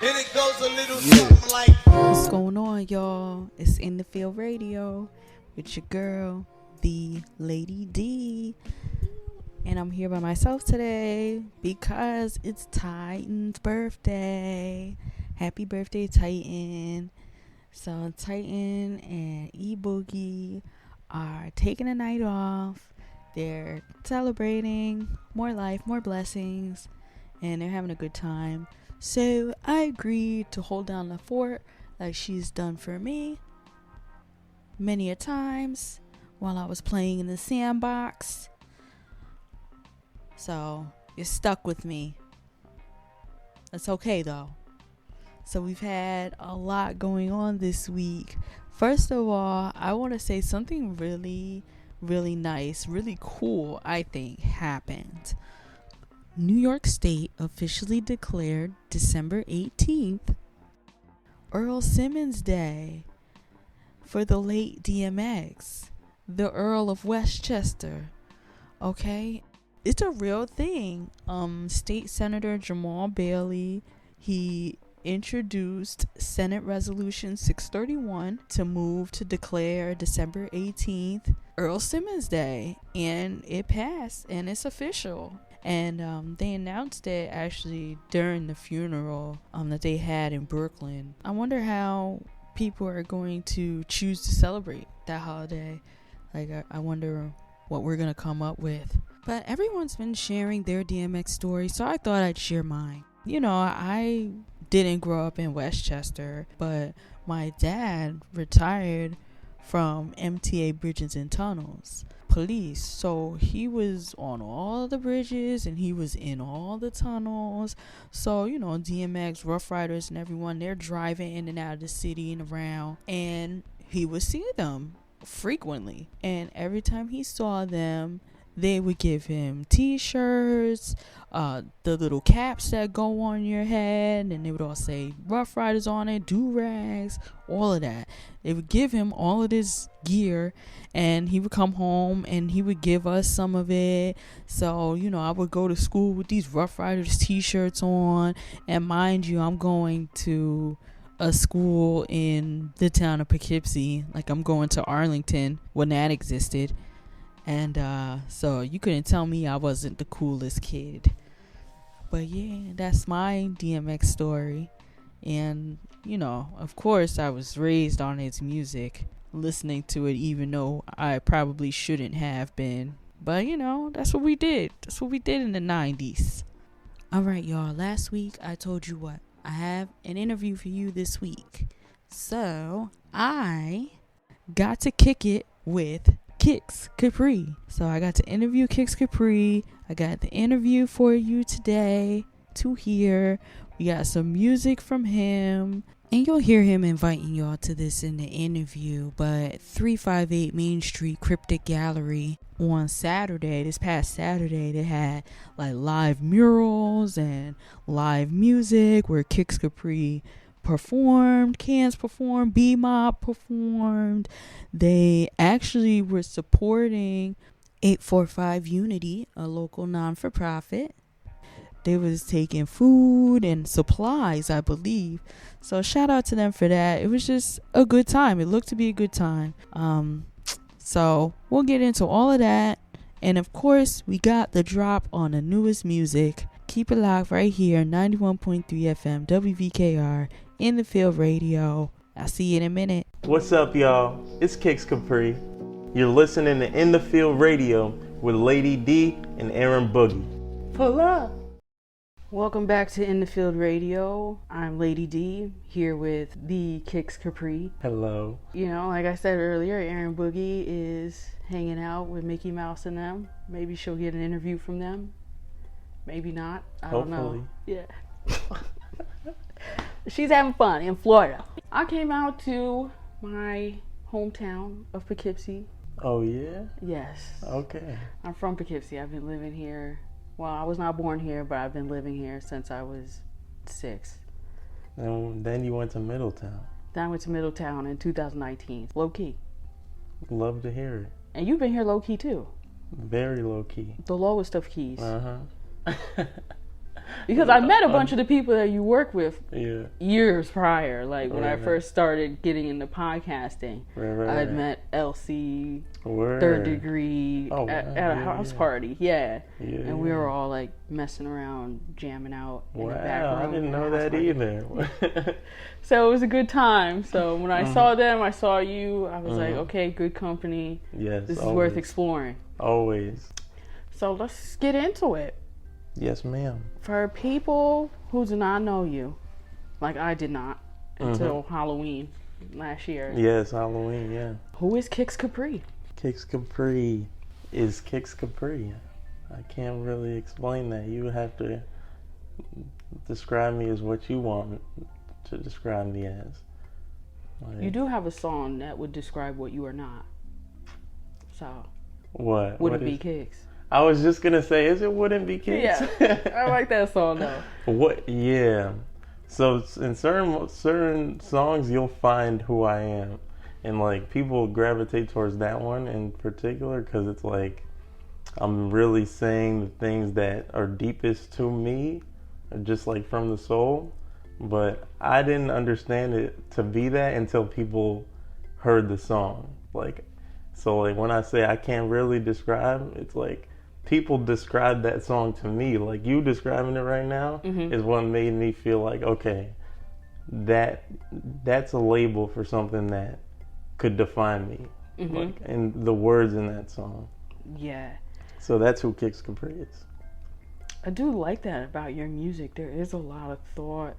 And it goes a little something like, What's going on, y'all? It's In the Field Radio with your girl, the Lady D. And I'm here by myself today because it's Titan's birthday. Happy birthday, Titan. So Titan and E-Boogie are taking a night off. They're celebrating more life, more blessings, and they're having a good time. So I agreed to hold down the fort like she's done for me many a times while I was playing in the sandbox. So you're stuck with me. That's okay though. So we've had a lot going on this week. First of all, I want to say something really, really nice, really cool, I think, happened. New York State officially declared December 18th Earl Simmons Day for the late DMX, the Earl of Westchester. Okay? It's a real thing. State Senator Jamal Bailey, he introduced Senate Resolution 631 to move to declare December 18th Earl Simmons Day, and it passed and it's official. And they announced it actually during the funeral that they had in Brooklyn. I wonder how people are going to choose to celebrate that holiday. Like, I wonder what we're going to come up with. But everyone's been sharing their DMX story, so I thought I'd share mine. You know, I didn't grow up in Westchester, but my dad retired from MTA Bridges and Tunnels Police, so he was on all the bridges and he was in all the tunnels. So, you know, DMX, Rough Riders and everyone, they're driving in and out of the city and around, and he would see them frequently, and every time he saw them, they would give him t-shirts, the little caps that go on your head, and they would all say Rough Riders on it, do-rags, all of that. They would give him all of this gear, and he would come home and he would give us some of it. So, you know, I would go to school with these Rough Riders t-shirts on, and mind you, I'm going to a school in the town of Poughkeepsie. Like, I'm going to Arlington when that existed. And so you couldn't tell me I wasn't the coolest kid. But yeah, that's my DMX story. And, you know, of course I was raised on his music, listening to it even though I probably shouldn't have been. But, you know, that's what we did. That's what we did in the 90s. Alright, y'all. Last week I told you what? I have an interview for you this week. So I got to kick it with Kicks Kapri. So I got to interview Kicks Kapri. I got the interview for you today to hear. We got some music from him, and you'll hear him inviting y'all to this in the interview. But 358 Main Street Cryptic Gallery on Saturday, this past Saturday, they had like live murals and live music where Kicks Kapri performed, Cans performed, B-Mob performed. They actually were supporting 845 Unity, a local non-for-profit. They was taking food and supplies, I believe. So shout out to them for that. It was just a good time. It looked to be a good time. So we'll get into all of that. And of course, we got the drop on the newest music. Keep it locked right here, 91.3 FM, WVKR, In the Field Radio. I'll see you in a minute. What's up, y'all? It's Kicks Kapri. You're listening to In the Field Radio with Lady D and Aaron Boogie. Pull up. Welcome back to In the Field Radio. I'm Lady D, here with the Kicks Kapri. Hello. You know, like I said earlier, Aaron Boogie is hanging out with Mickey Mouse and them. Maybe she'll get an interview from them. Maybe not. I don't know. Yeah. She's having fun in Florida. I came out to my hometown of Poughkeepsie. Oh, yeah? Yes. Okay. I'm from Poughkeepsie. I've been living here. Well, I was not born here, but I've been living here since I was 6. And then you went to Middletown. Then I went to Middletown in 2019. Low key. Love to hear it. And you've been here low key too. Very low key. The lowest of keys. Uh-huh. Because I met a bunch of the people that you work with Yeah. years prior. Like when I Right. first started getting into podcasting, Right. I had met LC, Word. Third Degree, Oh, at wow. a Yeah, house yeah. party. Yeah. Yeah. And we were all like messing around, jamming out in the back Wow, room. I didn't at know the house that party. either. So it was a good time. So when I Mm-hmm. saw them, I saw you. I was like, okay, good company. Yes. This is always. worth exploring. Always. So let's get into it. Yes, ma'am. For people who do not know you, like I did not until Halloween last year, Yes, Halloween, yeah. who is Kicks Kapri? Kicks Kapri is Kicks Kapri. I can't really explain that. You have to describe me as what you want to describe me as. Like, You do have a song that would describe what you are not. So, what? would What it be is- Kicks? I was just gonna say, is it Wouldn't Be Kicks? Yeah, I like that song though. What? Yeah. So in certain songs, you'll find who I am, and like people gravitate towards that one in particular because it's like I'm really saying the things that are deepest to me, just like from the soul. But I didn't understand it to be that until people heard the song. Like, so like when I say I can't really describe, it's like people describe that song to me. Like you describing it right now is what made me feel like, okay, that's a label for something that could define me. Like, and the words in that song. Yeah, So that's who Kicks Kapri is. I do like that about your music. There is a lot of thought,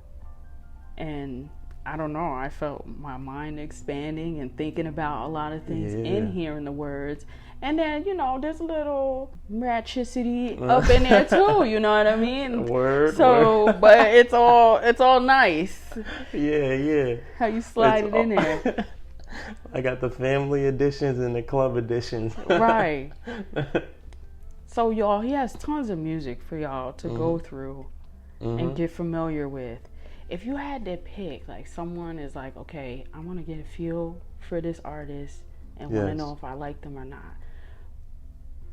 and I don't know, I felt my mind expanding and thinking about a lot of things Yeah. in hearing the words. And then, you know, there's a little ratchicity up in there too, you know what I mean? Word. So, word. but it's all nice Yeah. how you slide It's it in all- there. I got the family editions and the club editions. Right. So y'all, he has tons of music for y'all to go through and get familiar with. If you had to pick, like someone is like, okay, I want to get a feel for this artist and want to Yes. know if I like them or not,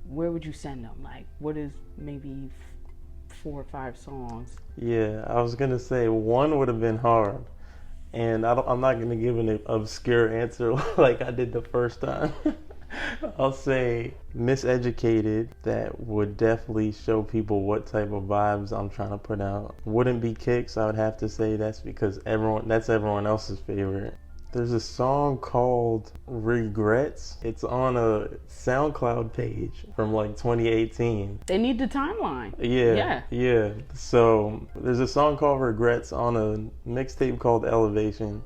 where would you send them? Like, what is maybe 4 or 5 songs? Yeah, I was gonna say one would have been hard, and I'm not gonna give an obscure answer like I did the first time. I'll say Miseducated. That would definitely show people what type of vibes I'm trying to put out. Wouldn't Be Kicks. I would have to say that's because that's everyone else's favorite. There's a song called Regrets. It's on a SoundCloud page from like 2018. They need the timeline. Yeah. So there's a song called Regrets on a mixtape called Elevation.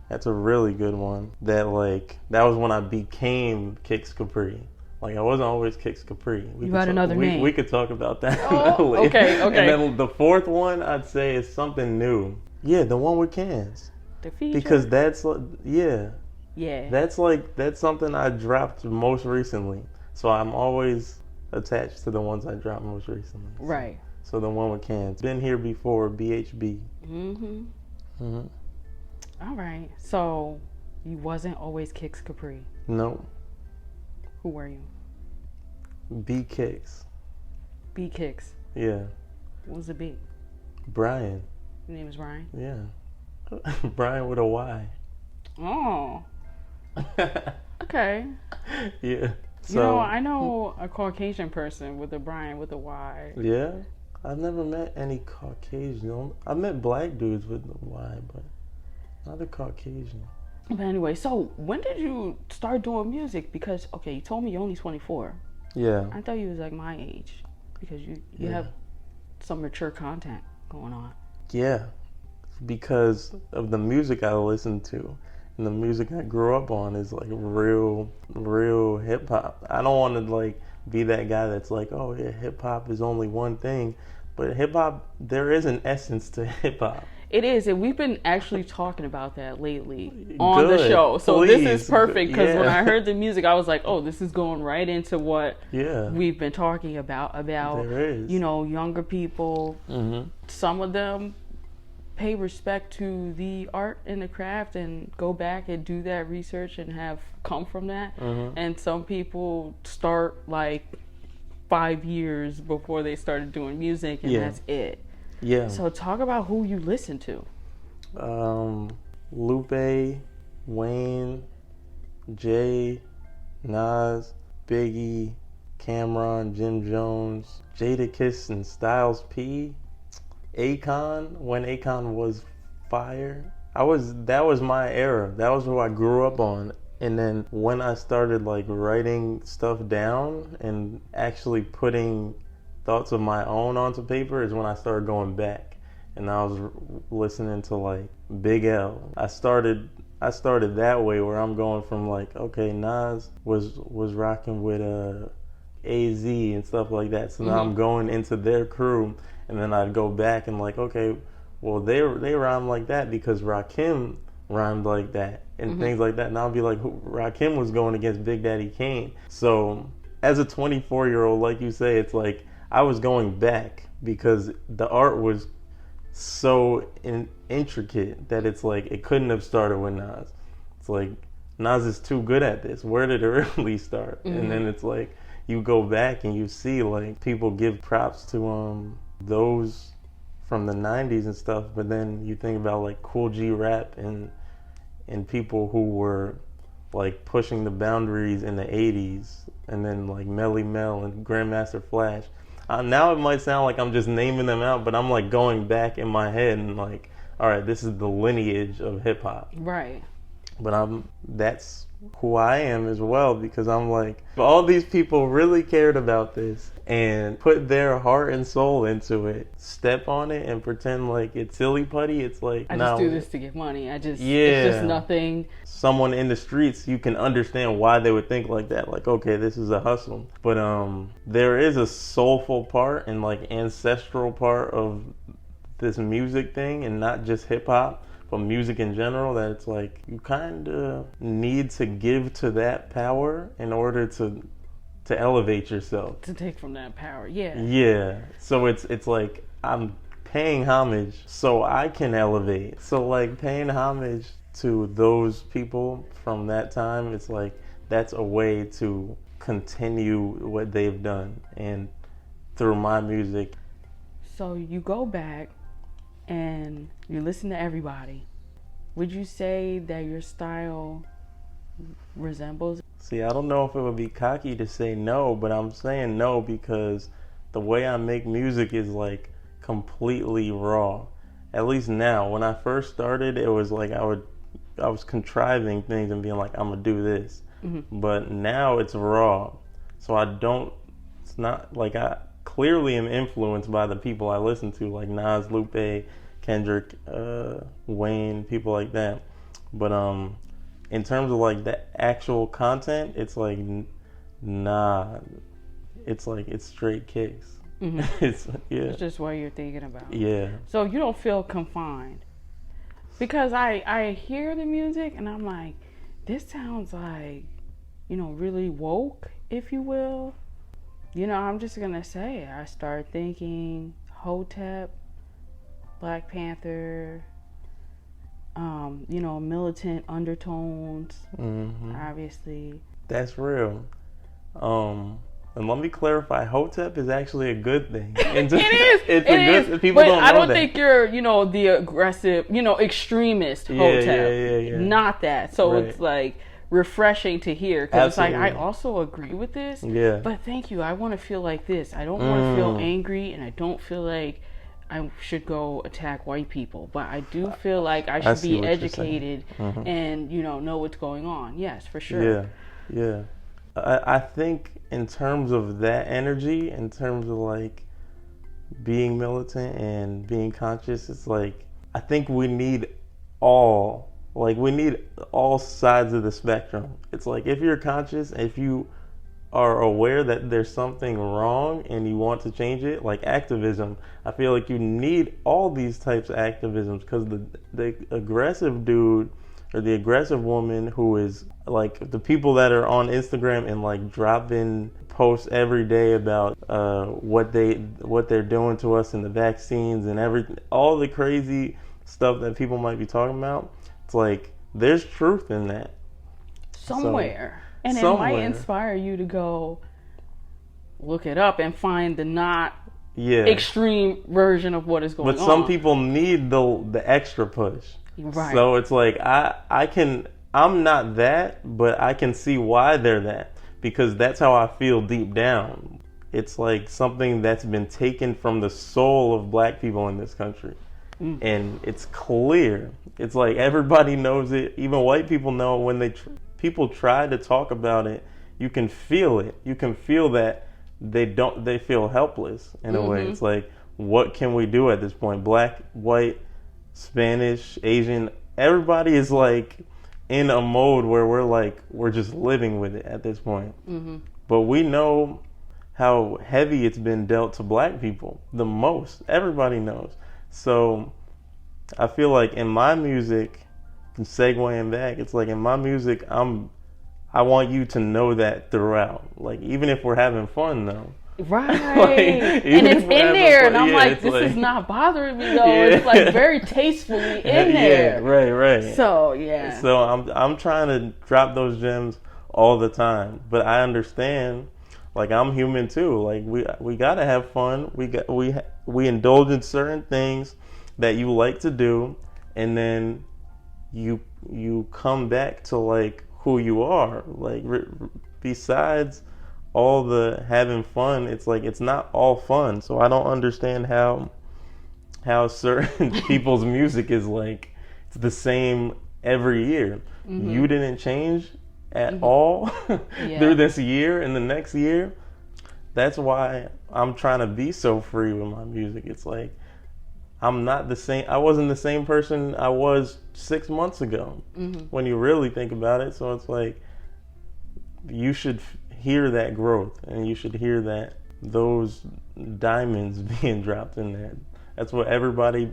That's a really good one. That was when I became Kicks Kapri. Like I wasn't always Kicks Kapri. You got another name. We could talk about that. Oh, later. okay. And then the fourth one I'd say is something new. Yeah, the one with cans. The feature. Because that's something I dropped most recently. So I'm always attached to the ones I dropped most recently. Right. So the one with cans. Been here before, BHB. All right. So you wasn't always Kicks Kapri. No, Who were you? B Kicks. B Kicks. Yeah. What was the B? Brian. Your name is Ryan. Yeah. Brian with a Y. Oh. Okay. Yeah. You know, I know a Caucasian person with a Brian with a Y. Yeah. I've never met any Caucasian. I've met black dudes with a Y, but not a Caucasian. But anyway, so when did you start doing music? Because, okay, you told me you're only 24. Yeah. I thought you was like my age because you have some mature content going on. Yeah. Because of the music I listen to. And the music I grew up on is like real hip hop. I don't want to like be that guy that's like, oh yeah, hip hop is only one thing. But hip hop, there is an essence to hip hop. It is, and we've been actually talking about that lately on the Good. show. So Please. this is perfect because when Yeah. I heard the music, I was like, oh, this is going right into what Yeah. we've been talking about, There is. you know, younger people. Mm-hmm. Some of them pay respect to the art and the craft and go back and do that research and have come from that. Mm-hmm. And some people start like 5 years before they started doing music, and Yeah. that's it. Yeah. So talk about who you listen to. Lupe, Wayne, Jay, Nas, Biggie, Cameron, Jim Jones, Jadakiss and Styles P, Akon, when Akon was fire. That was my era. That was who I grew up on. And then when I started like writing stuff down and actually putting thoughts of my own onto paper is when I started going back. And I was listening to like Big L. I started that way where I'm going from like, okay, Nas was rocking with AZ and stuff like that. So now I'm going into their crew, and then I'd go back and like, okay, well they rhyme like that because Rakim rhymed like that and things like that. And I'll be like, Rakim was going against Big Daddy Kane. So as a 24-year-old, like you say, it's like I was going back because the art was so intricate that it's like it couldn't have started with Nas. It's like Nas is too good at this. Where did it really start? And then it's like you go back and you see like people give props to those from the 90s and stuff, but then you think about like Cool G Rap and people who were like pushing the boundaries in the 80s, and then like Melly Mel and Grandmaster Flash. Now it might sound like I'm just naming them out, but I'm like going back in my head and like, all right, this is the lineage of hip hop. Right. But that's who I am as well, because I'm like, if all these people really cared about this and put their heart and soul into it, step on it and pretend like it's silly putty, it's like, I just do this to get money. It's just nothing. Someone in the streets, you can understand why they would think like that. Like, okay, this is a hustle. But there is a soulful part and like ancestral part of this music thing, and not just hip hop, but music in general, that it's like you kind of need to give to that power in order to elevate yourself. To take from that power, yeah. Yeah. So it's like I'm paying homage so I can elevate. So like paying homage to those people from that time, it's like that's a way to continue what they've done and through my music. So you go back and you listen to everybody. Would you say that your style resembles? See, I don't know if it would be cocky to say no, but I'm saying no because the way I make music is like completely raw. At least now. When I first started, it was like I was contriving things and being like, I'm gonna do this. But now it's raw. So it's not like I clearly am influenced by the people I listen to, like Nas, Lupe, Kendrick, Wayne, people like that. But in terms of like the actual content, it's like nah. It's like it's straight Kicks. It's just what you're thinking about. Yeah. So you don't feel confined, because I hear the music and I'm like, this sounds like, really woke, if you will. I'm just gonna say, I start thinking Hotep, Black Panther, militant undertones, obviously. That's real. And let me clarify, Hotep is actually a good thing. It is. It's good. People but don't know I don't that. think you're, the aggressive, extremist Hotep. Yeah. Not that. So Right. it's like refreshing to hear, because it's like, I also agree with this. Yeah. But thank you. I want to feel like this. I don't want to feel angry, and I don't feel like I should go attack white people, but I do feel like I should be educated and know what's going on. Yes, for sure. Yeah. I think in terms of that energy, in terms of like being militant and being conscious, it's like I think we need all sides of the spectrum. It's like if you're conscious, if you are aware that there's something wrong and you want to change it, like activism, I feel like you need all these types of activisms, because the aggressive dude or the aggressive woman who is like the people that are on Instagram and like dropping posts every day about what they're doing to us in the vaccines and all the crazy stuff that people might be talking about. It's like there's truth in that somewhere. It might inspire you to go look it up and find the not yeah. extreme version of what is going on. But some people need the extra push. Right. So it's like I'm not that, but I can see why they're that, because that's how I feel deep down. It's like something that's been taken from the soul of black people in this country. And it's clear. It's like everybody knows it. Even white people know it. When people try to talk about it, you can feel it. You can feel that they feel helpless in a way. It's like, what can we do at this point? Black, white, Spanish, Asian, everybody is like in a mode where we're just living with it at this point. But we know how heavy it's been dealt to black people the most. Everybody knows. So I feel like in my music, segueing back, it's like in my music, I want you to know that throughout. Like, even if we're having fun though. Right. Like, and it's in there, fun, and I'm like, this is not bothering me though. It's like very tastefully in there. Yeah, right. So yeah. So I'm trying to drop those gems all the time, but I understand. Like, I'm human too. Like, we gotta have fun. We indulge in certain things that you like to do, and then you come back to like who you are. Like, besides all the having fun, it's like it's not all fun. So I don't understand how certain people's music is like it's the same every year. You didn't change at all through this year and the next year. That's why I'm trying to be so free with my music. It's like I'm not the same. I wasn't the same person I was 6 months ago when you really think about it. So it's like you should hear that growth, and you should hear that those diamonds being dropped in there. That's what everybody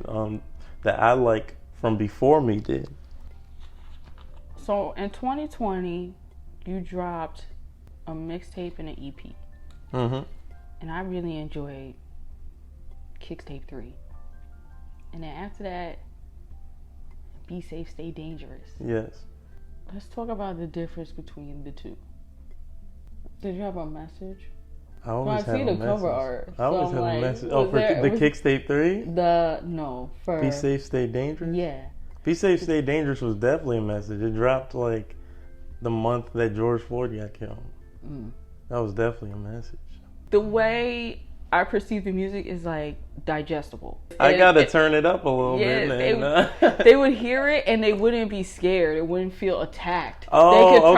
that I like from before me did. So in 2020, you dropped a mixtape and an EP. And I really enjoyed Kicks Tape 3. And then after that, Be Safe, Stay Dangerous. Yes. Let's talk about the difference between the two. Did you have a message? I always have see a the message. cover art. I always So have like, a message. Oh, for the Kicks Tape 3? For Be Safe, Stay Dangerous? Yeah. Be Safe, Stay Dangerous was definitely a message. It dropped like the month that George Floyd got killed. That was definitely a message. The way I perceive the music is like digestible. I gotta turn it up a little bit. They would hear it and they wouldn't be scared. They wouldn't feel attacked. Oh, they could okay.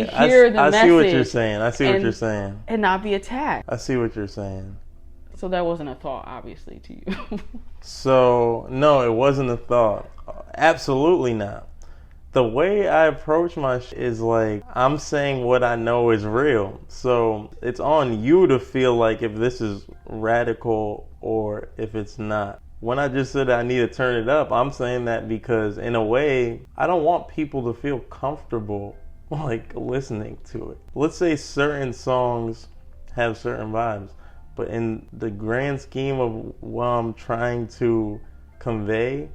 probably hear the message. I see what you're saying. I see what you're saying. And not be attacked. I see what you're saying. So that wasn't a thought, obviously, to you. So, no, it wasn't a thought. Absolutely not. The way I approach my is like, I'm saying what I know is real. So it's on you to feel like if this is radical or if it's not. When I just said I need to turn it up, I'm saying that because in a way, I don't want people to feel comfortable like listening to it. Let's say certain songs have certain vibes, but in the grand scheme of what I'm trying to convey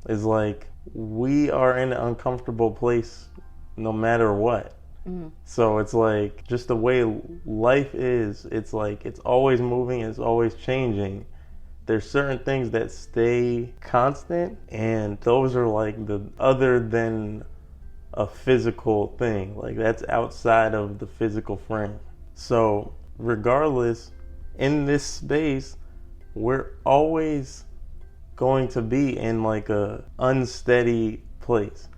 is like, we are in an uncomfortable place no matter what. So it's like just the way life is. It's like it's always moving, it's always changing. There's certain things that stay constant, and those are like the other than a physical thing. Like that's outside of the physical frame. So regardless, in this space, we're always going to be in like a unsteady place.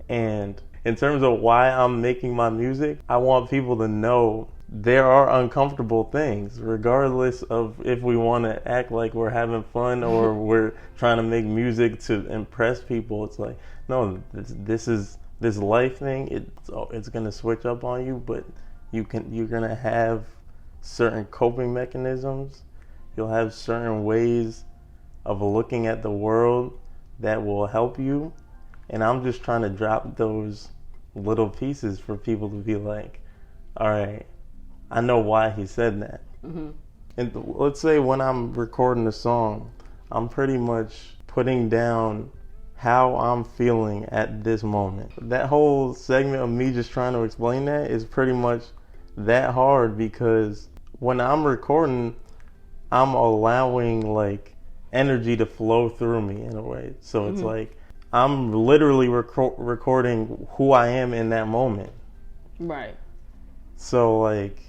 And in terms of why I'm making my music, I want people to know there are uncomfortable things, regardless of if we want to act like we're having fun or we're trying to make music to impress people. It's like, no, this life thing, it's gonna switch up on you, but you're gonna have certain coping mechanisms. You'll have certain ways of looking at the world that will help you. And I'm just trying to drop those little pieces for people to be like, all right, I know why he said that. And let's say when I'm recording a song, I'm pretty much putting down how I'm feeling at this moment. That whole segment of me just trying to explain that is pretty much that hard, because when I'm recording, I'm allowing like energy to flow through me in a way. So it's like I'm literally recording who I am in that moment. Right. So like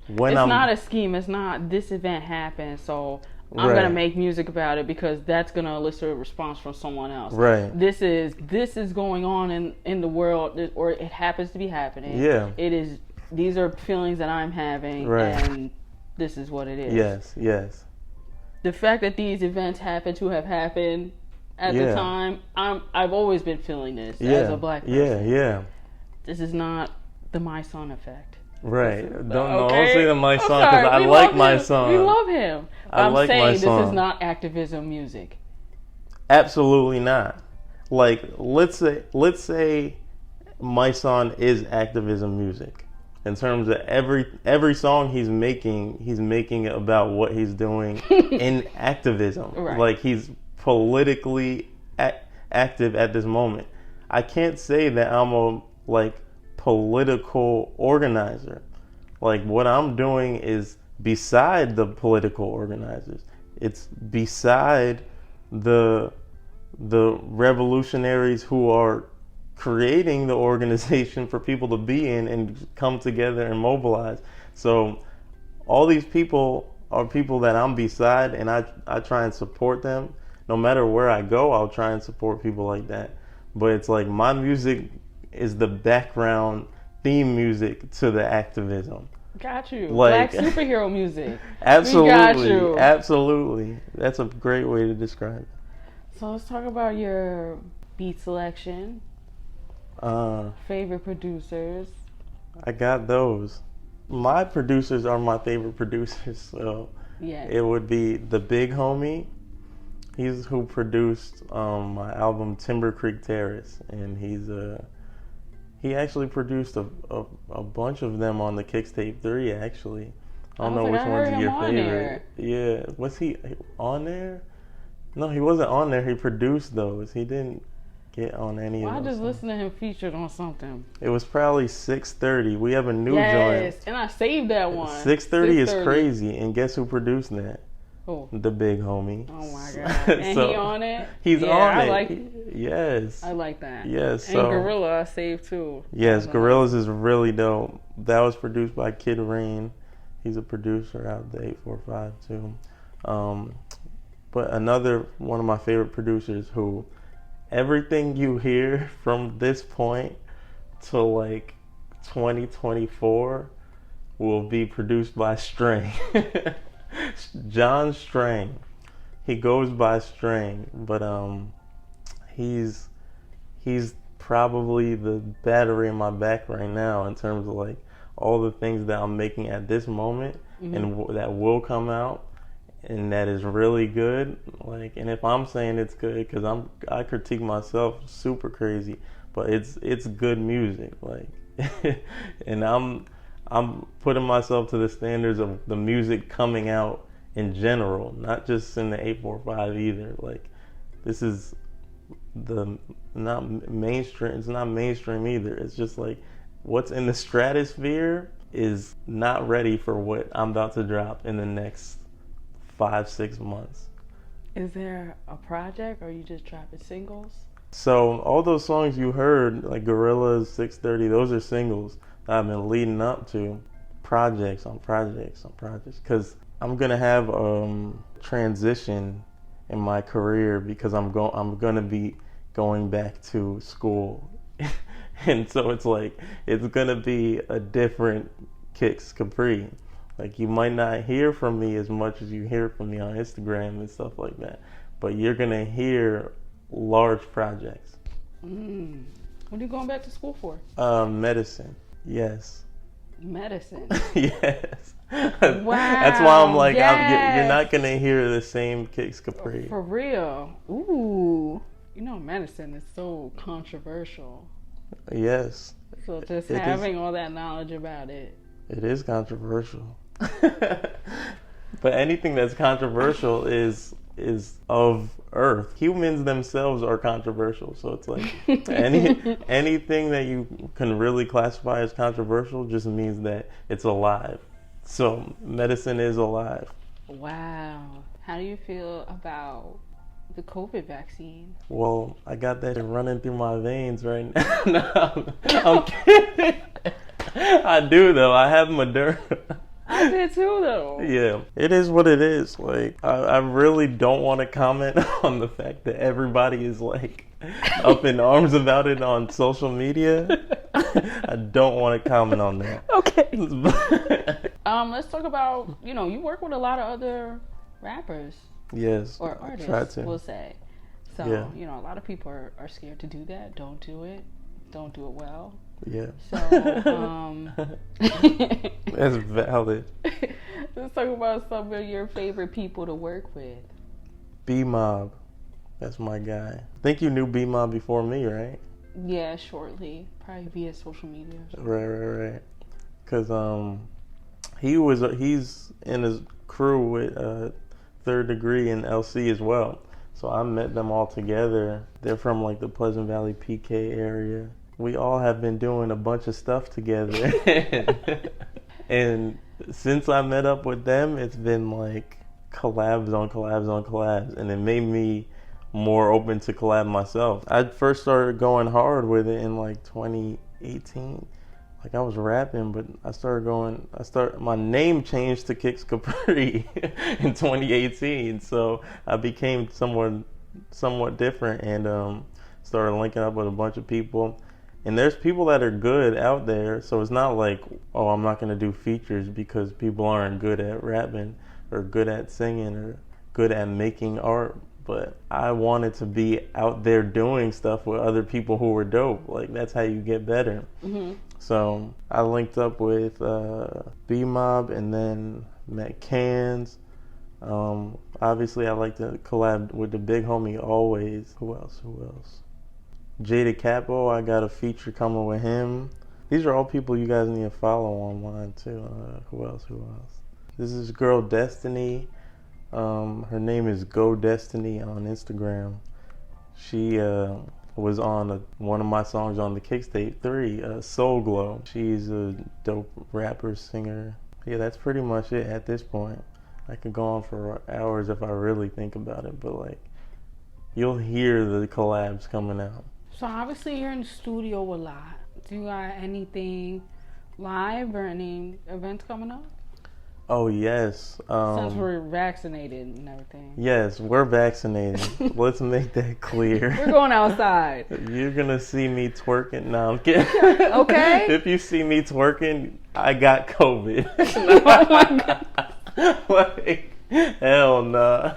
when It's not a scheme. It's not this event happened, so I'm Right. gonna make music about it because that's gonna elicit a response from someone else. Right. This is going on in the world, or it happens to be happening. Yeah. It is. These are feelings that I'm having, Right. and this is what it is. Yes. The fact that these events happen to have happened at Yeah. the time, I've always been feeling this as a black person. Yeah. This is not the My Son effect. Right. Don't Okay? say the My I'm Son sorry, because I we like love My him. Son. We love him. I I'm like saying My this Son. is not activism music. Absolutely not. Like let's say My Son is activism music. In terms of every song he's making it about what he's doing in activism. Right. Like he's politically active at this moment. I can't say that I'm a like political organizer. Like what I'm doing is beside the political organizers. It's beside the revolutionaries who are creating the organization for people to be in and come together and mobilize. So all these people are people that I'm beside, and I try and support them. No matter where I go, I'll try and support people like that. But it's like my music is the background theme music to the activism. Got you. Like- Black superhero music. Absolutely. We got you. Absolutely. That's a great way to describe it. So let's talk about your beat selection. Favorite producers. I got those. My producers are my favorite producers, so Yeah. it would be the Big Homie. He's who produced my album Timber Creek Terrace, and he actually produced a bunch of them on the Kicks Kapri. Actually, I don't know which one's your favorite. Yeah, was he on there? No, he wasn't on there. He produced those. He didn't get on any Well, I of those. just listened to him featured on something. It was probably 6:30. We have a new Yes, joint. and I saved that one. 6:30 is crazy, and guess who produced that? Who? The Big Homie. Oh my god! And So, he on it. He's Yeah, on I it. like. Yes. I like that. Yes. And So Gorilla, I saved too. yes, Gorillas is really dope. That was produced by Kid Rain. He's a producer out the 845 too. But another one of my favorite producers who everything you hear from this point to like 2024 will be produced by String. John String. He goes by String, but he's probably the battery in my back right now in terms of like all the things that I'm making at this moment and that will come out and that is really good. Like, and if I'm saying it's good, because I critique myself super crazy, but it's good music. Like, and I'm putting myself to the standards of the music coming out in general, not just in the 845 either. Like, this is not mainstream. It's not mainstream either. It's just like what's in the stratosphere is not ready for what I'm about to drop in the next 5-6 months. Is there a project, or you just dropping singles? So all those songs you heard, like Gorillas, 630, those are singles that I've been leading up to, projects on projects on projects, because I'm gonna have transition in my career because I'm gonna be going back to school, and so it's like it's gonna be a different Kicks Kapri. Like, you might not hear from me as much as you hear from me on Instagram and stuff like that, but you're gonna hear large projects. What are you going back to school for? Medicine. Yes. Medicine. Yes. Wow. That's why I'm like, yes. you're not gonna hear the same Kicks Kapri. For real. Ooh. You know, medicine is so controversial. Yes. So just It having all that knowledge about it. It is controversial. But anything that's controversial is of Earth. Humans themselves are controversial. So it's like anything that you can really classify as controversial just means that it's alive. So medicine is alive. Wow. How do you feel about the COVID vaccine? Well, I got that running through my veins right now. No, I'm kidding. I do though. I have Moderna. I did too, though. Yeah, it is what it is. Like, I really don't want to comment on the fact that everybody is like up in arms about it on social media. I don't want to comment on that. Okay. Let's talk about, you work with a lot of other rappers. Yes. Or I artists, try to. we'll say. So, Yeah. a lot of people are scared to do that. Don't do it. Don't do it well. Yeah. So, That's valid. let's talk about some of your favorite people to work with. B-Mob. That's my guy. I think you knew B-Mob before me, right? Yeah, shortly. Probably via social media or something. Right. Because he's in his crew with Third Degree and LC as well. So I met them all together. They're from like the Pleasant Valley PK area. We all have been doing a bunch of stuff together. And since I met up with them, it's been like collabs on collabs on collabs. And it made me more open to collab myself. I first started going hard with it in like 2018. Like I was rapping, but my name changed to Kicks Kapri in 2018. So I became somewhat different and started linking up with a bunch of people. And there's people that are good out there, so it's not like, oh, I'm not going to do features because people aren't good at rapping or good at singing or good at making art. But I wanted to be out there doing stuff with other people who were dope. Like, that's how you get better. Mm-hmm. So I linked up with B-Mob and then met Cans. Obviously, I like to collab with the big homie always. Who else? Jada Capo, I got a feature coming with him. These are all people you guys need to follow online too. Who else? This is girl Destiny. Her name is Go Destiny on Instagram. She was on one of my songs on the Kicks Tape 3, Soul Glow. She's a dope rapper, singer. Yeah, that's pretty much it at this point. I could go on for hours if I really think about it, but like, you'll hear the collabs coming out. So obviously you're in the studio a lot. Do you got anything live or any events coming up? Oh, yes. Since we're vaccinated and everything. Yes, we're vaccinated. Let's make that clear. We're going outside. You're going to see me twerking. No, I'm kidding. Okay. If you see me twerking, I got COVID. Oh my God. Like, hell nah.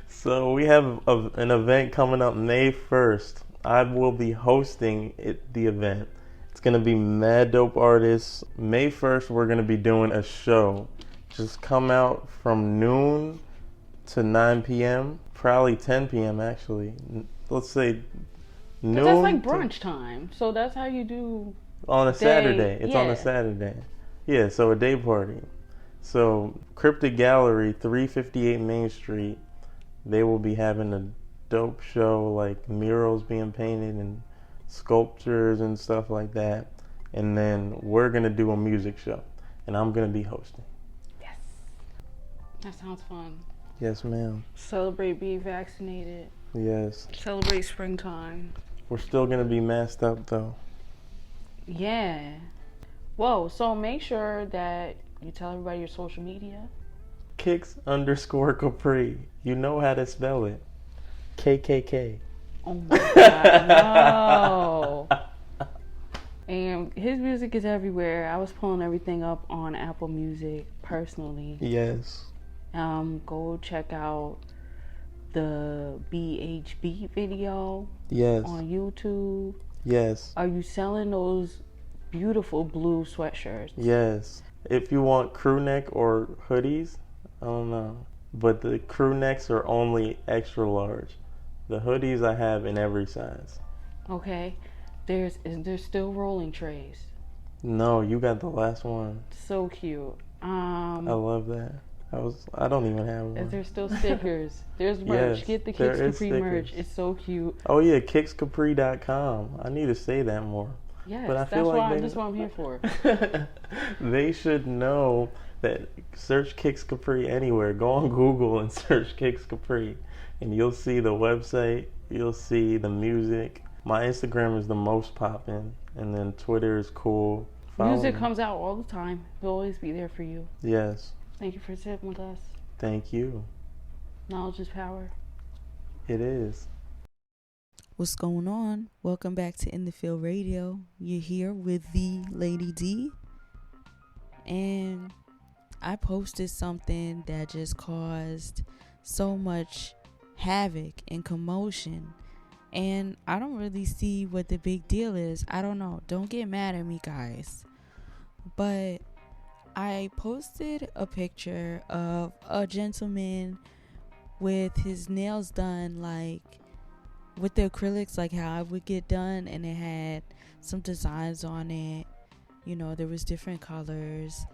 So we have an event coming up May 1st. I will be hosting the event. It's going to be mad dope artists. May 1st, we're going to be doing a show. Just come out from noon to 9 p.m. Probably 10 p.m. actually. Let's say noon. That's like brunch time. So that's how you do. On a Saturday. It's on Yeah. a Saturday. Yeah, so a day party. So Cryptic Gallery, 358 Main Street. They will be having a dope show, like murals being painted and sculptures and stuff like that. And then we're going to do a music show. And I'm going to be hosting. Yes. That sounds fun. Yes, ma'am. Celebrate being vaccinated. Yes. Celebrate springtime. We're still going to be masked up, though. Yeah. Whoa, so make sure that you tell everybody your social media. Kicks_Kapri. You know how to spell it. KKK. Oh my God, no. And his music is everywhere. I was pulling everything up on Apple Music personally. Yes. Go check out the BHB video Yes. on YouTube. Yes. Are you selling those beautiful blue sweatshirts? Yes. If you want crew neck or hoodies, I don't know. But the crew necks are only extra large. The hoodies I have in every size. Okay. Is there still rolling trays? No, you got the last one. So cute. I love that. I don't even have one. Is there still stickers? There's merch. Yes, Get the there Kicks is Kapri merch. stickers. It's so cute. Oh yeah, kickskapri.com. I need to say that more. Yes, But I that's feel like what I'm here for. They should know that search Kicks Kapri anywhere. Go on Google and search Kicks Kapri, and you'll see the website. You'll see the music. My Instagram is the most poppin', and then Twitter is cool. Follow Music me. comes out all the time. We'll always be there for you. Yes. Thank you for sitting with us. Thank you. Knowledge is power. It is. What's going on? Welcome back to In the Field Radio. You're here with the Lady D. And I posted something that just caused so much havoc and commotion. And I don't really see what the big deal is. I don't know. Don't get mad at me, guys. But I posted a picture of a gentleman with his nails done like with the acrylics, like how I would get done, and it had some designs on it. You know, there was different colors,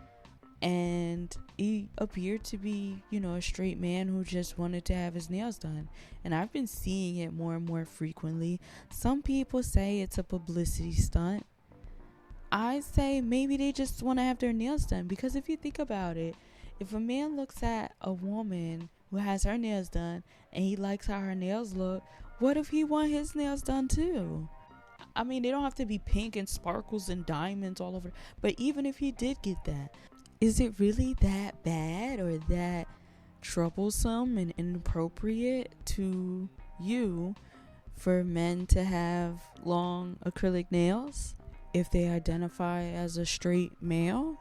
and he appeared to be, you know, a straight man who just wanted to have his nails done. And I've been seeing it more and more frequently. Some people say it's a publicity stunt. I say maybe they just want to have their nails done, because if you think about it, if a man looks at a woman who has her nails done and he likes how her nails look, what if he want his nails done too? I mean, they don't have to be pink and sparkles and diamonds all over. But even if he did get that, is it really that bad or that troublesome and inappropriate to you for men to have long acrylic nails if they identify as a straight male?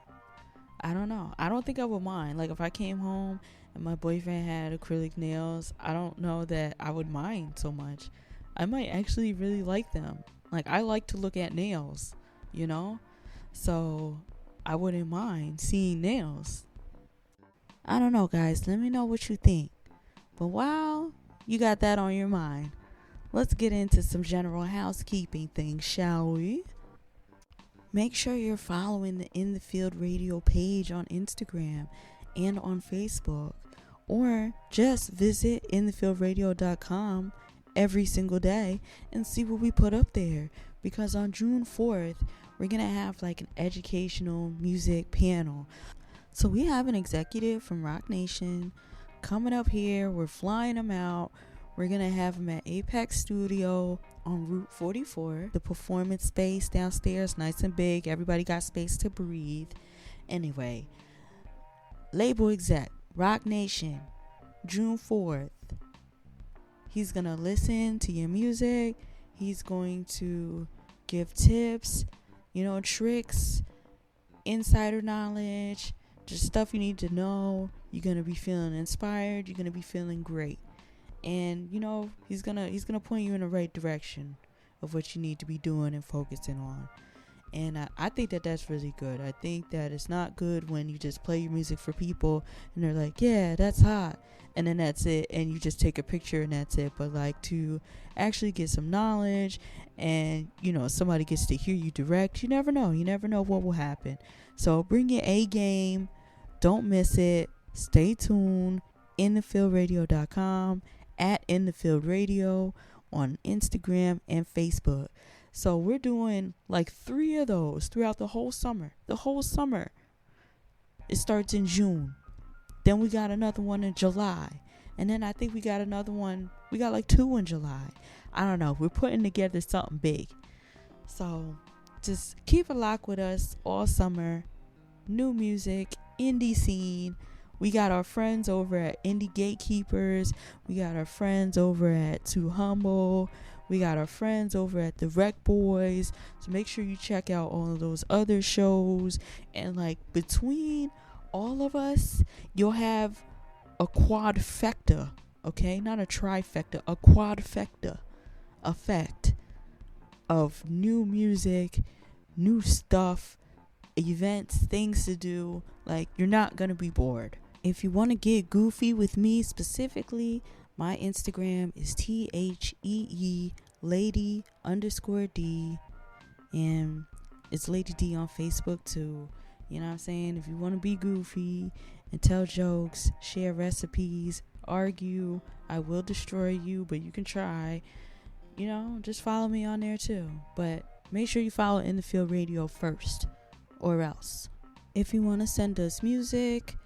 I don't know. I don't think I would mind. Like, if I came home and my boyfriend had acrylic nails, I don't know that I would mind so much. I might actually really like them. Like, I like to look at nails, you know? So I wouldn't mind seeing nails. I don't know, guys. Let me know what you think. But while you got that on your mind, let's get into some general housekeeping things, shall we? Make sure you're following the In the Field Radio page on Instagram and on Facebook, or just visit inthefieldradio.com every single day and see what we put up there, because on June 4th we're gonna have like an educational music panel. So we have an executive from Rock Nation coming up here. We're flying him out. We're gonna have him at Apex Studio on Route 44, the performance space downstairs, nice and big. Everybody got space to breathe. Anyway, label exec, Rock Nation, June 4th. He's gonna listen to your music. He's going to give tips, you know, tricks, insider knowledge, just stuff you need to know. You're gonna be feeling inspired. You're gonna be feeling great. And, you know, he's gonna point you in the right direction of what you need to be doing and focusing on. And I think that that's really good. I think that it's not good when you just play your music for people and they're like, yeah, that's hot, and then that's it, and you just take a picture and that's it. But like, to actually get some knowledge and, you know, somebody gets to hear you direct, you never know what will happen. So bring your A game. Don't miss it. Stay tuned. inthefieldradio.com, at In the Field Radio on Instagram and Facebook. So we're doing like 3 of those throughout the whole summer. It starts in June. Then we got another one in July. And then I think we got another one. We got like 2 in July. I don't know. We're putting together something big. So just keep a lock with us all summer. New music, indie scene. We got our friends over at Indie Gatekeepers. We got our friends over at Too Humble. We got our friends over at the Rec Boys. So make sure you check out all of those other shows. And like, between all of us, you'll have a quadfecta, okay? Not a trifecta, a quadfecta effect of new music, new stuff, events, things to do. Like, you're not gonna be bored. If you want to get goofy with me specifically, my Instagram is THEE lady_D, and it's Lady D on Facebook too. You know what I'm saying? If you want to be goofy and tell jokes, share recipes, argue, I will destroy you, but you can try. You know, just follow me on there too. But make sure you follow In the Field Radio first, or else. If you want to send us music,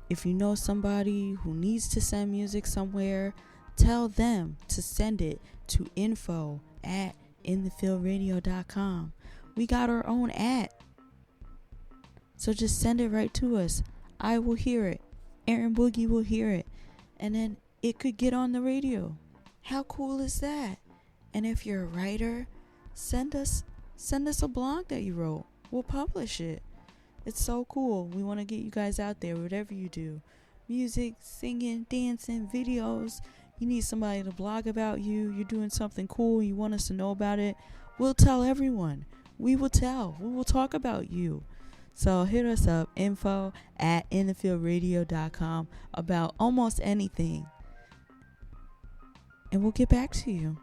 if you know somebody who needs to send music somewhere, tell them to send it to info@inthefieeldradio.com. We got our own @ so just send it right to us. I will hear it. Aaron Boogie will hear it. And then it could get on the radio. How cool is that? And if you're a writer, send us a blog that you wrote. We'll publish it. It's so cool. We want to get you guys out there, whatever you do. Music, singing, dancing, videos. You need somebody to blog about you. You're doing something cool. You want us to know about it. We'll tell everyone. We will talk about you. So hit us up, info@inthefieeldradio.com, about almost anything. And we'll get back to you.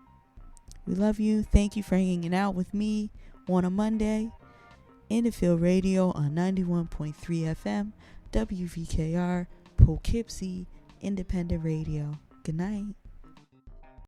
We love you. Thank you for hanging out with me on a Monday. In the Field Radio on 91.3 FM, WVKR, Poughkeepsie Independent Radio. Good night.